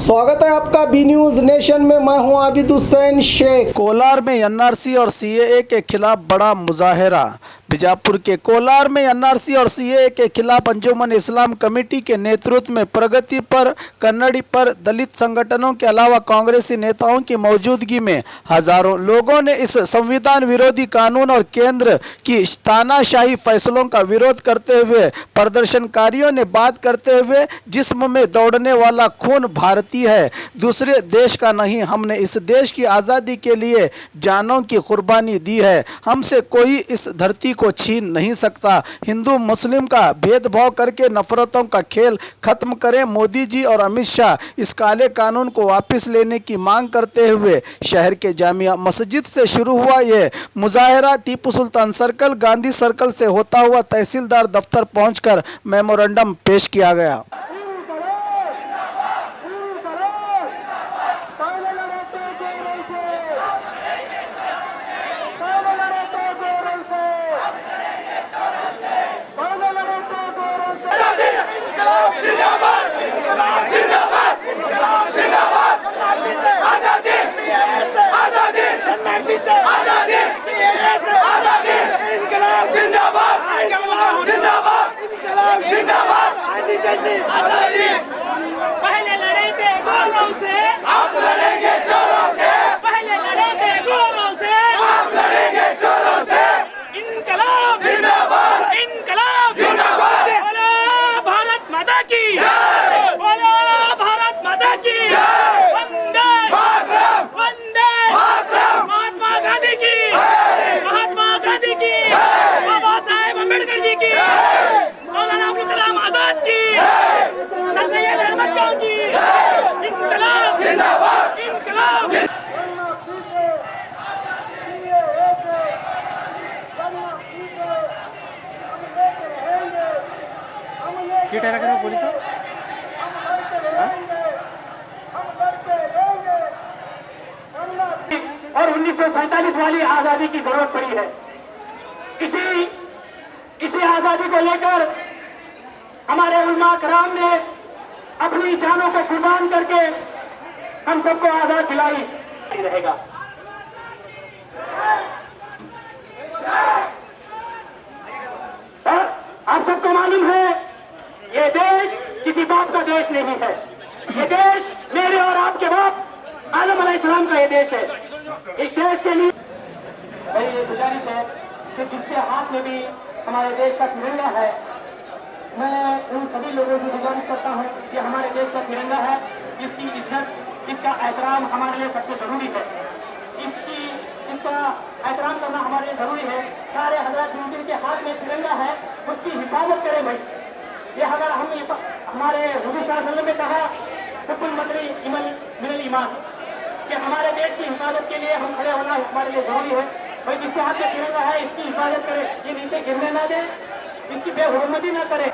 स्वागत है आपका बी न्यूज नेशन में। मैं हूं आबिद हुसैन शेख। कोलार में एनआरसी और सीएए के खिलाफ बड़ा मुजाहरा। बीजापुर के कोलार में एनआरसी और सीएए के खिलाफ अंजुमन इस्लाम कमेटी के नेतृत्व में प्रगति पर, कन्नड़ी पर दलित संगठनों के अलावा कांग्रेसी नेताओं की मौजूदगी में हजारों लोगों ने इस संविधान विरोधी कानून और केंद्र की तानाशाही फैसलों का विरोध करते हुए प्रदर्शनकारियों ने बात करते हुए जिस्म में दौड़ने वाला खून भारतीय है, दूसरे देश का नहीं। हमने इस देश की आज़ादी के लिए जानों की कुर्बानी दी है, हमसे कोई इस धरती को छीन नहीं सकता। हिंदू मुस्लिम का भेदभाव करके नफरतों का खेल खत्म करें। मोदी जी और अमित शाह इस काले कानून को वापस लेने की मांग करते हुए शहर के जामिया मस्जिद से शुरू हुआ यह मुजाहरा टीपू सुल्तान सर्कल, गांधी सर्कल से होता हुआ तहसीलदार दफ्तर पहुंचकर मेमोरेंडम पेश किया गया। पहले लड़े थे गोरों से, आप लड़ेंगे चोरों से। पहले लड़े थे गोरों से, आप लड़ेंगे चोरों से। इनकलाब जिंदाबाद, इनकलाब जिंदाबाद। बोलो भारत माता की जय, बोलो भारत माता की जय। वंदे मातरम, वंदे मातरम। महात्मा गांधी की जय, महात्मा गांधी की जय, बाबा साहेब अम्बेडकर जी की जय, मौलाना अब्दुल कलाम आजाद की जय, इनकलाब जिंदाबाद, इनकलाब। क्या ठहरा करो पुलिस और 1947 वाली आजादी की जरूरत पड़ी है। इसी आजादी को लेकर हमारे उलमा कराम ने अपनी जानों को कुर्बान करके हम सबको आजाद दिलाई रहेगा। और आप सबको मालूम है ये देश किसी बाप का देश नहीं है। ये देश मेरे और आपके बाप आदम अलैहिस्सलाम का ये देश है। इस देश के लिए मेरी ये गुजारिश है कि जिसके हाथ में भी हमारे देश का तिरंगा है, मैं उन सभी लोगों से गुजारिश करता हूं कि हमारे देश का तिरंगा है, इसकी इज्जत, इसका एहतराम हमारे लिए सबसे जरूरी है। इसका एहतराम करना हमारे लिए जरूरी है। सारे हजरत जिनके हाथ में तिरंगा है उसकी हिफाजत करें भाई। ये अगर हम हमारे हुजूर सल्लल्लाहु अलैहि वसल्लम ने कहा हुक्म मदरी मिनल ईमान कि हमारे देश की हिफाजत के लिए हम खड़े होना हमारे लिए जरूरी है। भाई जिसके हाथ में तिरंगा है इसकी हिफाजत करें, ये नीचे गिरने ना दे, इसकी बेहुरमती ना करे।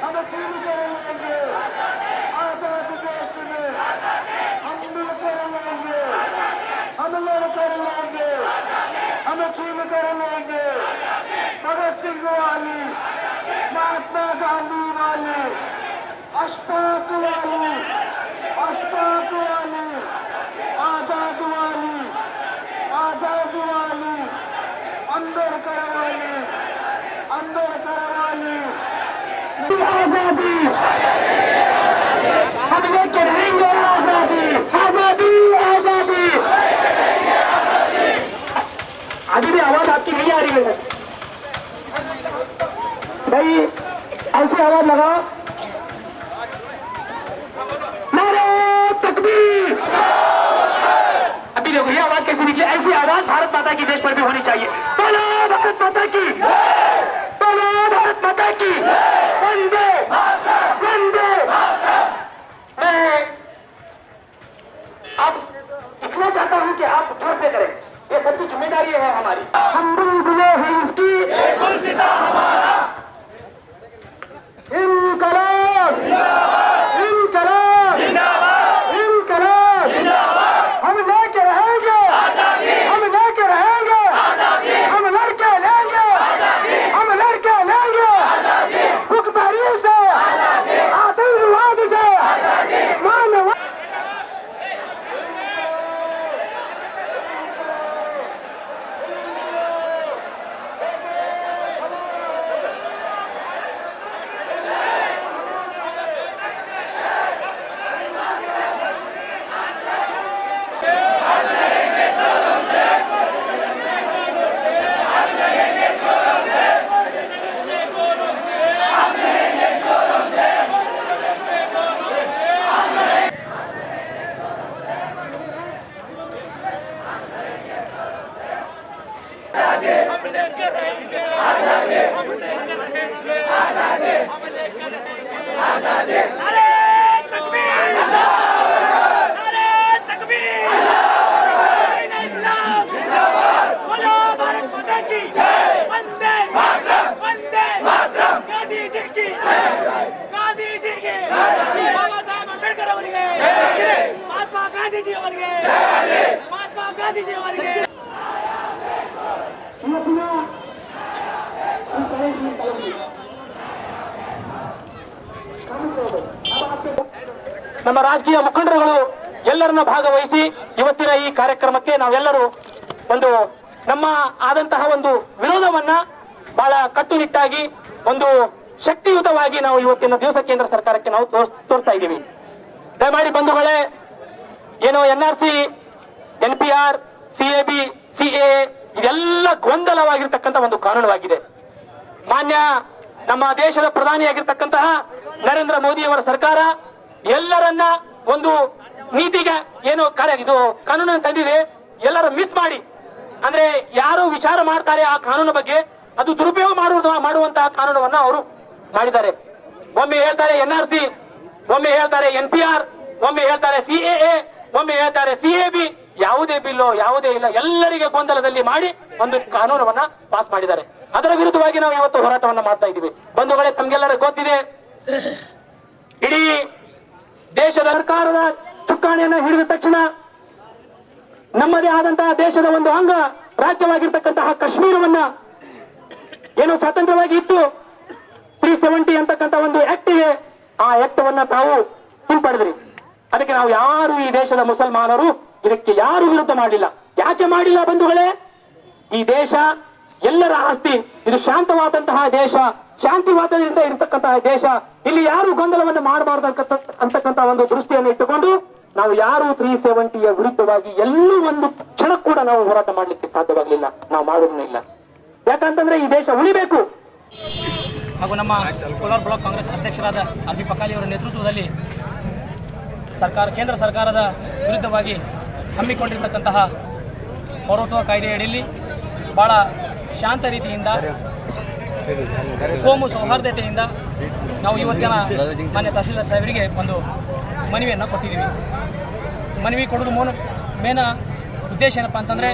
हम मिलकर रहेंगे, आजादी देश में हम मिलकर रहेंगे, हम लड़कर रहेंगे, हम मिलकर रहेंगे। भगत सिंह वाली, महात्मा गांधी वाली, अशफाक वाली, आजाद वाली, अंबेडकर वाली, आजादी हम लेके रहेंगे। आजादी, आजादी, आजादी। अभी भी आवाज आपकी नहीं आ रही है भाई, ऐसी आवाज लगाओ। नारे तकबीर। अभी देखो ये आवाज कैसे निकली। ऐसी आवाज भारत माता की देश पर भी होनी चाहिए। बोलो भारत माता की, बोलो भारत माता की, वंदे वंदे। मैं अब इतना चाहता हूं कि आप जोर से करें, ये सबकी जिम्मेदारी है हमारी। हम बुलबुले हैं इसकी, गुलसिता हमारा। इनकलाब जिंदाबाद, इनकलाब, इनकलाब जिंदाबाद। हम लेके रहेंगे आजादी, हम लेके रहेंगे आजादी, हम लड़के लेंगे आजादी, हम लड़के लेंगे आजादी। भूखमरी से ನಮ್ಮ ರಾಜಕೀಯ ಮುಖಂಡರುಗಳು ಎಲ್ಲರನ್ನ ಭಾಗವಹಿಸಿ ಇವತ್ತಿನ ಈ ಕಾರ್ಯಕ್ರಮಕ್ಕೆ ನಾವೆಲ್ಲರೂ ಒಂದು ನಮ್ಮ ಆದಂತಹ ಒಂದು ವಿರೋಧವನ್ನ ಬಹಳ ಕಟ್ಟುನಿಟ್ಟಾಗಿ ಒಂದು ಶಕ್ತಿಯುತವಾಗಿ ನಾವು ಇವತ್ತಿನ ದಿವಸ ಕೇಂದ್ರ ಸರ್ಕಾರಕ್ಕೆ ನಾವು ತೋರಿಸ್ತಾ ಇದ್ದೀವಿ. ದಯಮಾಡಿ ಬಂಧುಗಳೇ, ಏನು NRC, NPR, CAB, CAA ಇದೆಲ್ಲ ಗೊಂದಲವಾಗಿರ್ತಕ್ಕಂಥ ಒಂದು ಕಾನೂನುವಾಗಿದೆ. ಮಾನ್ಯ ನಮ್ಮ ದೇಶದ ಪ್ರಧಾನಿಯಾಗಿರ್ತಕ್ಕಂತಹ ನರೇಂದ್ರ ಮೋದಿಯವರ ಸರ್ಕಾರ ಎಲ್ಲರನ್ನ ಒಂದು ನೀತಿಗೆ ಏನು ಇದು ಕಾನೂನನ್ನು ತಂದಿದೆ, ಎಲ್ಲರೂ ಮಿಸ್ ಮಾಡಿ ಅಂದ್ರೆ ಯಾರು ವಿಚಾರ ಮಾಡ್ತಾರೆ ಆ ಕಾನೂನು ಬಗ್ಗೆ ಅದು ದುರುಪಯೋಗ ಮಾಡುವಂತಹ ಕಾನೂನನ್ನ ಅವರು ಮಾಡಿದ್ದಾರೆ. ಒಮ್ಮೆ ಹೇಳ್ತಾರೆ NRC, ಒಮ್ಮೆ ಹೇಳ್ತಾರೆ NPR, ಒಮ್ಮೆ ಹೇಳ್ತಾರೆ CAA, ಒಮ್ಮೆ ಹೇಳ್ತಾರೆ CAB. ಯಾವುದೇ ಬಿಲ್ಲು ಯಾವುದೇ ಇಲ್ಲ, ಎಲ್ಲರಿಗೆ ಗೊಂದಲದಲ್ಲಿ ಮಾಡಿ ಒಂದು ಕಾನೂನನ್ನ ಪಾಸ್ ಮಾಡಿದ್ದಾರೆ. ಅದರ ವಿರುದ್ಧವಾಗಿ ನಾವು ಇವತ್ತು ಹೋರಾಟವನ್ನ ಮಾಡ್ತಾ ಇದ್ದೀವಿ. ಬಂಧುಗಳೇ, ತಮ್ಗೆಲ್ಲರಿಗೂ ಗೊತ್ತಿದೆ, ಇಡೀ ದೇಶದ ಸರ್ಕಾರದ ಚುಕ್ಕಾಣಿಯನ್ನ ಹಿಡಿದ ತಕ್ಷಣ ನಮ್ಮದೇ ಆದಂತಹ ದೇಶದ ಒಂದು ಅಂಗ ರಾಜ್ಯವಾಗಿರ್ತಕ್ಕಂತಹ ಕಾಶ್ಮೀರವನ್ನ ಏನು ಸ್ವತಂತ್ರವಾಗಿ ಇತ್ತು 370 ಅಂತಕ್ಕಂಥ ಒಂದು ಆಕ್ಟಿಗೆ, ಆ ಆಕ್ಟವನ್ನ ತಾವು ಹಿಂಪಡೆದ್ರಿ. ಅದಕ್ಕೆ ನಾವು ಯಾರು ಈ ದೇಶದ ಮುಸಲ್ಮಾನರು ಇದಕ್ಕೆ ಯಾರು ವಿರುದ್ಧ ಮಾಡಿಲ್ಲ. ಯಾಕೆ ಮಾಡಿಲ್ಲ ಬಂಧುಗಳೇ? ಈ ದೇಶ ಎಲ್ಲರ ಆಸ್ತಿ, ಇದು ಶಾಂತವಾದಂತಹ ದೇಶ, ಶಾಂತಿವಾದದಿಂದ ಇರತಕ್ಕಂತಹ ದೇಶ. ಇಲ್ಲಿ ಯಾರು ಗೊಂದಲವನ್ನು ಮಾಡಬಾರ್ದು ಅಂತಕ್ಕಂಥ ಒಂದು ದೃಷ್ಟಿಯನ್ನು ಇಟ್ಟುಕೊಂಡು ನಾವು ಯಾರು 370ಯ ವಿರುದ್ಧವಾಗಿ ಎಲ್ಲೂ ಒಂದು ಕ್ಷಣ ಕೂಡ ನಾವು ಹೋರಾಟ ಮಾಡ್ಲಿಕ್ಕೆ ಸಾಧ್ಯವಾಗಲಿಲ್ಲ, ನಾವು ಮಾಡೋದೂ ಇಲ್ಲ. ಯಾಕಂತಂದ್ರೆ ಈ ದೇಶ ಉಳಿಬೇಕು. ಹಾಗೂ ನಮ್ಮ ಕೋಲಾರ ಬ್ಲಾಕ್ ಕಾಂಗ್ರೆಸ್ ಅಧ್ಯಕ್ಷರಾದ RB ಪಕಾಲಿ ಅವರ ನೇತೃತ್ವದಲ್ಲಿ ಕೇಂದ್ರ ಸರ್ಕಾರದ ವಿರುದ್ಧವಾಗಿ ಹಮ್ಮಿಕೊಂಡಿರ್ತಕ್ಕಂತಹ ಪೌರತ್ವ ಕಾಯ್ದೆ ಅಡಿಯಲ್ಲಿ ಭಾಳ ಶಾಂತ ರೀತಿಯಿಂದ ಕೋಮು ಸೌಹಾರ್ದತೆಯಿಂದ ನಾವು ಇವತ್ತಿನ ಮಾನ್ಯ ತಹಸೀಲ್ದಾರ್ ಸಾಹೇಬರಿಗೆ ಒಂದು ಮನವಿಯನ್ನು ಕೊಟ್ಟಿದ್ದೀವಿ. ಮನವಿ ಕೊಡೋದು ಮೇನ ಉದ್ದೇಶ ಏನಪ್ಪ ಅಂತಂದರೆ,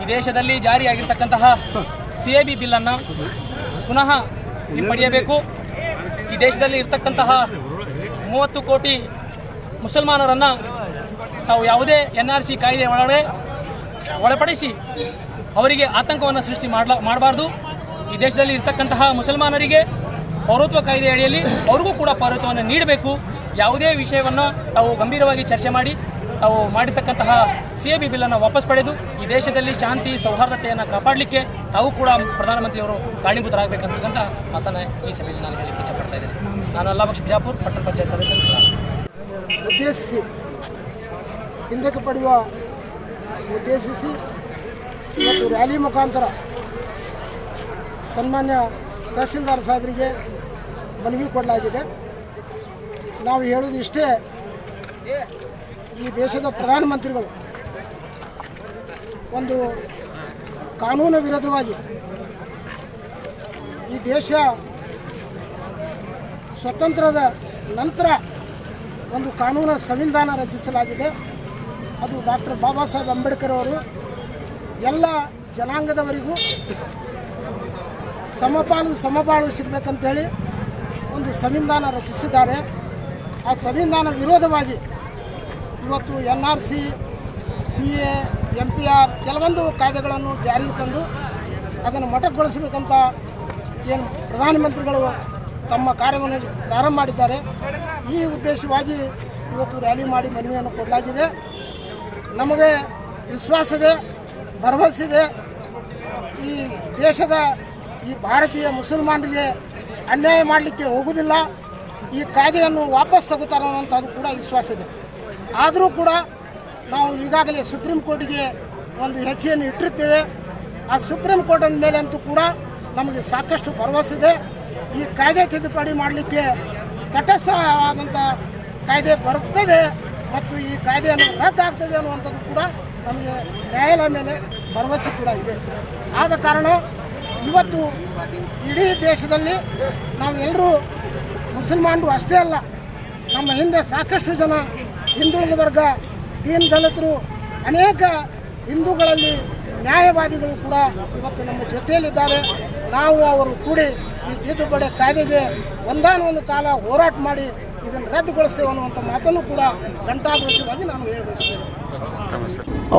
ಈ ದೇಶದಲ್ಲಿ ಜಾರಿಯಾಗಿರ್ತಕ್ಕಂತಹ CAB ಬಿಲ್ಲನ್ನು ಪುನಃ ಹಿಂಪಡೆಯಬೇಕು. ಈ ದೇಶದಲ್ಲಿ ಇರ್ತಕ್ಕಂತಹ 30 ಕೋಟಿ ಮುಸಲ್ಮಾನರನ್ನು ತಾವು ಯಾವುದೇ NRC ಕಾಯ್ದೆ ಒಳಪಡಿಸಿ ಅವರಿಗೆ ಆತಂಕವನ್ನು ಸೃಷ್ಟಿ ಮಾಡಬಾರ್ದು. ಈ ದೇಶದಲ್ಲಿ ಇರ್ತಕ್ಕಂತಹ ಮುಸಲ್ಮಾನರಿಗೆ ಪೌರತ್ವ ಕಾಯ್ದೆ ಅಡಿಯಲ್ಲಿ ಅವ್ರಿಗೂ ಕೂಡ ಪೌರತ್ವವನ್ನು ನೀಡಬೇಕು. ಯಾವುದೇ ವಿಷಯವನ್ನು ತಾವು ಗಂಭೀರವಾಗಿ ಚರ್ಚೆ ಮಾಡಿ ತಾವು ಮಾಡಿರ್ತಕ್ಕಂತಹ CAB ಬಿಲ್ಲನ್ನು ವಾಪಸ್ ಪಡೆದು ಈ ದೇಶದಲ್ಲಿ ಶಾಂತಿ ಸೌಹಾರ್ದತೆಯನ್ನು ಕಾಪಾಡಲಿಕ್ಕೆ ತಾವು ಕೂಡ ಪ್ರಧಾನಮಂತ್ರಿಯವರು ಕಾರಣೀಭೂತರಾಗಬೇಕಂತಕ್ಕಂಥ ಮಾತನ್ನು ಈ ಸಭೆಯಲ್ಲಿ ನಾನು ಹೇಳಲಿಕ್ಕೆ ಇಚ್ಛಪಡ್ತಾ ಇದ್ದೇನೆ. ನಾನು ಅಲ್ಲಾ ಬಕ್ಷ್ ಬಿಜಾಪುರ್ ಪಟ್ಟಣ ಪಂಚಾಯತ್ ಸದಸ್ಯರು ಉದ್ದೇಶಿಸಿ ಹಿಂದಕ್ಕೆ ಪಡೆಯುವ ಉದ್ದೇಶಿಸಿ ಇವತ್ತು ರ್ಯಾಲಿ ಮುಖಾಂತರ ಸನ್ಮಾನ್ಯ ತಹಸೀಲ್ದಾರ್ ಸಾಹೇಬರಿಗೆ ಮನವಿ ಕೊಡಲಾಗಿದೆ. ನಾವು ಹೇಳೋದು ಇಷ್ಟೇ, ಈ ದೇಶದ ಪ್ರಧಾನಮಂತ್ರಿಗಳು ಒಂದು ಕಾನೂನು ವಿರೋಧವಾಗಿ ಈ ದೇಶ ಸ್ವತಂತ್ರದ ನಂತರ ಒಂದು ಕಾನೂನು ಸಂವಿಧಾನ ರಚಿಸಲಾಗಿದೆ. ಅದು ಡಾಕ್ಟರ್ ಬಾಬಾ ಸಾಹೇಬ್ ಅಂಬೇಡ್ಕರ್ ಅವರು ಎಲ್ಲ ಜನಾಂಗದವರಿಗೂ ಸಮಬಾಳು ಸಿಗಬೇಕಂತೇಳಿ ಒಂದು ಸಂವಿಧಾನ ರಚಿಸಿದ್ದಾರೆ. ಆ ಸಂವಿಧಾನ ವಿರೋಧವಾಗಿ ಇವತ್ತು NRC, CA, NPR ಕೆಲವೊಂದು ಕಾಯ್ದೆಗಳನ್ನು ಜಾರಿಗೆ ತಂದು ಅದನ್ನು ಮೊಟಕುಗೊಳಿಸಬೇಕಂತ ಏನು ಪ್ರಧಾನಮಂತ್ರಿಗಳು ತಮ್ಮ ಕಾರ್ಯವನ್ನು ಪ್ರಾರಂಭ ಮಾಡಿದ್ದಾರೆ. ಈ ಉದ್ದೇಶವಾಗಿ ಇವತ್ತು ರ್ಯಾಲಿ ಮಾಡಿ ಮನವಿಯನ್ನು ಕೊಡಲಾಗಿದೆ. ನಮಗೆ ವಿಶ್ವಾಸದೆ, ಭರವಸೆದೆ, ಈ ದೇಶದ ಈ ಭಾರತೀಯ ಮುಸಲ್ಮಾನರಿಗೆ ಅನ್ಯಾಯ ಮಾಡಲಿಕ್ಕೆ ಹೋಗುವುದಿಲ್ಲ, ಈ ಕಾಯ್ದೆಯನ್ನು ವಾಪಸ್ ತಗೋತಾರೆ ಅನ್ನೋಂಥದ್ದು ಕೂಡ ವಿಶ್ವಾಸ ಇದೆ. ಆದರೂ ಕೂಡ ನಾವು ಈಗಾಗಲೇ ಸುಪ್ರೀಂ ಕೋರ್ಟಿಗೆ ಒಂದು ಹೆಜ್ಜೆಯನ್ನು ಇಟ್ಟಿರ್ತೇವೆ. ಆ ಸುಪ್ರೀಂ ಕೋರ್ಟ್ ಅಂದ ಮೇಲೆ ಅಂತೂ ಕೂಡ ನಮಗೆ ಸಾಕಷ್ಟು ಭರವಸೆ ಇದೆ. ಈ ಕಾಯ್ದೆ ತಿದ್ದುಪಡಿ ಮಾಡಲಿಕ್ಕೆ ತಟಸ್ಥವಾದಂಥ ಕಾಯ್ದೆ ಬರುತ್ತದೆ ಮತ್ತು ಈ ಕಾಯ್ದೆಯನ್ನು ರದ್ದಾಗ್ತದೆ ಅನ್ನುವಂಥದ್ದು ಕೂಡ ನಮಗೆ ನ್ಯಾಯಾಲಯ ಮೇಲೆ ಭರವಸೆ ಕೂಡ ಇದೆ. ಆದ ಕಾರಣ ಇವತ್ತು ಇಡೀ ದೇಶದಲ್ಲಿ ನಾವೆಲ್ಲರೂ ಮುಸಲ್ಮಾನರು ಅಷ್ಟೇ ಅಲ್ಲ, ನಮ್ಮ ಹಿಂದೆ ಸಾಕಷ್ಟು ಜನ ಹಿಂದುಳಿದ ವರ್ಗ, ದೀನ ದಲಿತರು, ಅನೇಕ ಹಿಂದೂಗಳಲ್ಲಿ ನ್ಯಾಯವಾದಿಗಳು ಕೂಡ ಇವತ್ತು ನಮ್ಮ ಜೊತೆಯಲ್ಲಿದ್ದಾರೆ. ನಾವು ಅವರು ಕೂಡಿ ಈ ತಿದ್ದುಪಡಿ ಕಾಯ್ದೆಗೆ ಒಂದಾನೊಂದು ಕಾಲ ಹೋರಾಟ ಮಾಡಿ ಇದನ್ನು ರದ್ದುಗೊಳಿಸ್ತೇವೆ ಅನ್ನುವಂಥ ಮಾತನ್ನು ಕೂಡ ಘಂಟಾಘೋಷವಾಗಿ ನಾನು ಹೇಳಬಯಸ್ತೇನೆ.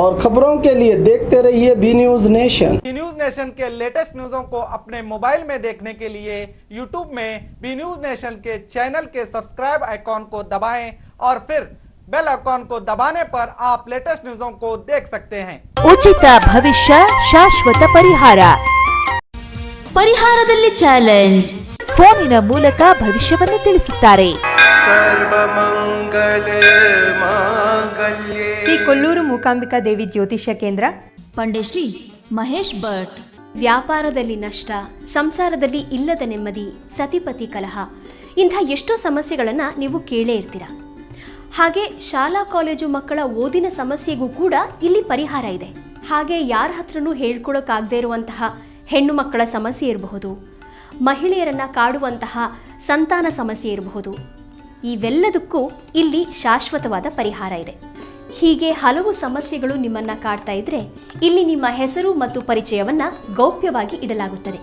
और खबरों के लिए देखते रहिए B News Nation. B News Nation के लेटेस्ट न्यूज़ों को अपने मोबाइल में देखने के लिए यूट्यूब में बी न्यूज़ नेशन के चैनल के सब्सक्राइब आइकॉन को दबाएं और फिर बेल आइकॉन को दबाने पर आप लेटेस्ट न्यूज़ों को देख सकते हैं। ಉಚಿತ ಭವಿಷ್ಯ ಶಾಶ್ವತ ಪರಿಹಾರ. ಪರಿಹಾರದಲ್ಲಿ ಚಾಲೆಂಜ್. ಫೋನಿನ ಮೂಲಕ ಭವಿಷ್ಯವನ್ನು ತಿಳಿಸುತ್ತಾರೆ. ಶ್ರೀ ಕೊಲ್ಲೂರು ಮೂಕಾಂಬಿಕಾ ದೇವಿ ಜ್ಯೋತಿಷ್ಯ ಕೇಂದ್ರ, ಪಂಡೇಶ್ರೀ ಮಹೇಶ್ ಭಟ್. ವ್ಯಾಪಾರದಲ್ಲಿ ನಷ್ಟ, ಸಂಸಾರದಲ್ಲಿ ಇಲ್ಲದ ನೆಮ್ಮದಿ, ಸತಿಪತಿ ಕಲಹ, ಇಂಥ ಎಷ್ಟೋ ಸಮಸ್ಯೆಗಳನ್ನು ನೀವು ಕೇಳೇ ಇರ್ತೀರ. ಹಾಗೆ ಶಾಲಾ ಕಾಲೇಜು ಮಕ್ಕಳ ಓದಿನ ಸಮಸ್ಯೆಗೂ ಕೂಡ ಇಲ್ಲಿ ಪರಿಹಾರ ಇದೆ. ಹಾಗೆ ಯಾರ ಹತ್ರನೂ ಹೇಳ್ಕೊಳಕ್ಕಾಗದೇ ಇರುವಂತಹ ಹೆಣ್ಣು ಮಕ್ಕಳ ಸಮಸ್ಯೆ ಇರಬಹುದು, ಮಹಿಳೆಯರನ್ನು ಕಾಡುವಂತಹ ಸಂತಾನ ಸಮಸ್ಯೆ ಇರಬಹುದು. ಇವೆಲ್ಲದಕ್ಕೂ ಇಲ್ಲಿ ಶಾಶ್ವತವಾದ ಪರಿಹಾರ ಇದೆ. ಹೀಗೆ ಹಲವು ಸಮಸ್ಯೆಗಳು ನಿಮ್ಮನ್ನು ಕಾಡ್ತಾ ಇದ್ರೆ ಇಲ್ಲಿ ನಿಮ್ಮ ಹೆಸರು ಮತ್ತು ಪರಿಚಯವನ್ನು ಗೌಪ್ಯವಾಗಿ ಇಡಲಾಗುತ್ತದೆ.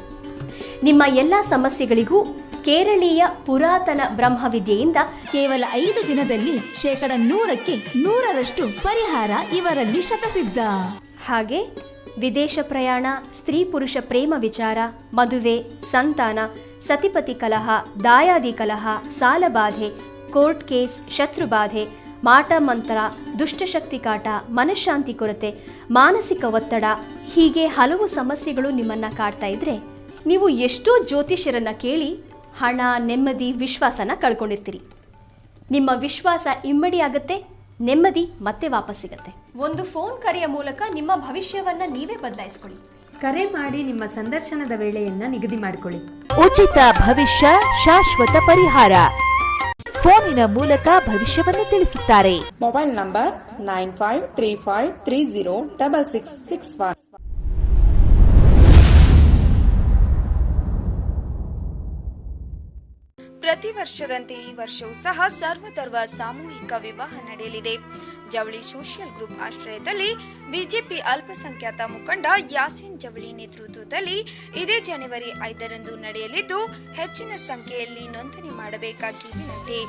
ನಿಮ್ಮ ಎಲ್ಲ ಸಮಸ್ಯೆಗಳಿಗೂ ಕೇರಳೀಯ ಪುರಾತನ ಬ್ರಹ್ಮವಿದ್ಯೆಯಿಂದ ಕೇವಲ 5 ದಿನದಲ್ಲಿ 100% ಪರಿಹಾರ ಇವರಲ್ಲಿ ಶತಸಿದ್ಧ. ಹಾಗೆ ವಿದೇಶ ಪ್ರಯಾಣ, ಸ್ತ್ರೀ ಪುರುಷ ಪ್ರೇಮ ವಿಚಾರ, ಮದುವೆ, ಸಂತಾನ, ಸತಿಪತಿ ಕಲಹ, ದಾಯಾದಿ ಕಲಹ, ಸಾಲಬಾಧೆ, ಕೋರ್ಟ್ ಕೇಸ್, ಶತ್ರುಬಾಧೆ, ಮಾಟ ಮಂತ್ರ, ದುಷ್ಟಶಕ್ತಿ ಕಾಟ, ಮನಃಶಾಂತಿ ಕೊರತೆ, ಮಾನಸಿಕ ಒತ್ತಡ, ಹೀಗೆ ಹಲವು ಸಮಸ್ಯೆಗಳು ನಿಮ್ಮನ್ನು ಕಾಡ್ತಾ ಇದ್ರೆ ನೀವು ಎಷ್ಟೋ ಜ್ಯೋತಿಷ್ಯರನ್ನು ಕೇಳಿ ಹಣ, ನೆಮ್ಮದಿ, ವಿಶ್ವಾಸನ ಕಳ್ಕೊಂಡಿರ್ತೀರಿ. ನಿಮ್ಮ ವಿಶ್ವಾಸ ಇಮ್ಮಡಿಯಾಗುತ್ತೆ, ನೆಮ್ಮದಿ ಮತ್ತೆ ವಾಪಸ್ ಸಿಗುತ್ತೆ. ಒಂದು ಫೋನ್ ಕರೆಯ ಮೂಲಕ ನಿಮ್ಮ ಭವಿಷ್ಯವನ್ನ ನೀವೇ ಬದಲಾಯಿಸಿಕೊಳ್ಳಿ. ಕರೆ ಮಾಡಿ ನಿಮ್ಮ ಸಂದರ್ಶನದ ವೇಳೆಯನ್ನ ನಿಗದಿ ಮಾಡಿಕೊಳ್ಳಿ. ಉಚಿತ ಭವಿಷ್ಯ ಶಾಶ್ವತ ಪರಿಹಾರ. ಫೋನಿನ ಮೂಲಕ ಭವಿಷ್ಯವನ್ನು ತಿಳಿಸುತ್ತಾರೆ. Mobile number 9535306661. ಪ್ರತಿ ವರ್ಷದಂತೆ ಈ ವರ್ಷವೂ ಸಹ ಸರ್ವಧರ್ಮ ಸಾಮೂಹಿಕ ವಿವಾಹ ನಡೆಯಲಿದೆ. ಜವಳಿ ಸೋಷಿಯಲ್ ಗ್ರೂಪ್ ಆಶ್ರಯದಲ್ಲಿ ಬಿಜೆಪಿ ಅಲ್ಪಸಂಖ್ಯಾತ ಮುಖಂಡ ಯಾಸೀನ್ ಜವಳಿ ನೇತೃತ್ವದಲ್ಲಿ ಇದೇ ಜನವರಿ 5ರಂದು ನಡೆಯಲಿದ್ದು, ಹೆಚ್ಚಿನ ಸಂಖ್ಯೆಯಲ್ಲಿ ನೋಂದಣಿ ಮಾಡಬೇಕಾಗಿ ವಿನಂತಿ.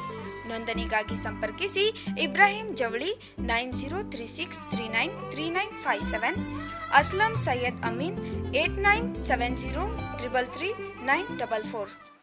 ನೋಂದಣಿಗಾಗಿ ಸಂಪರ್ಕಿಸಿ ಇಬ್ರಾಹಿಂ ಜವಳಿ 9036393957, ಅಸ್ಲಂ ಸೈಯದ್ ಅಮೀನ್ 8970333944.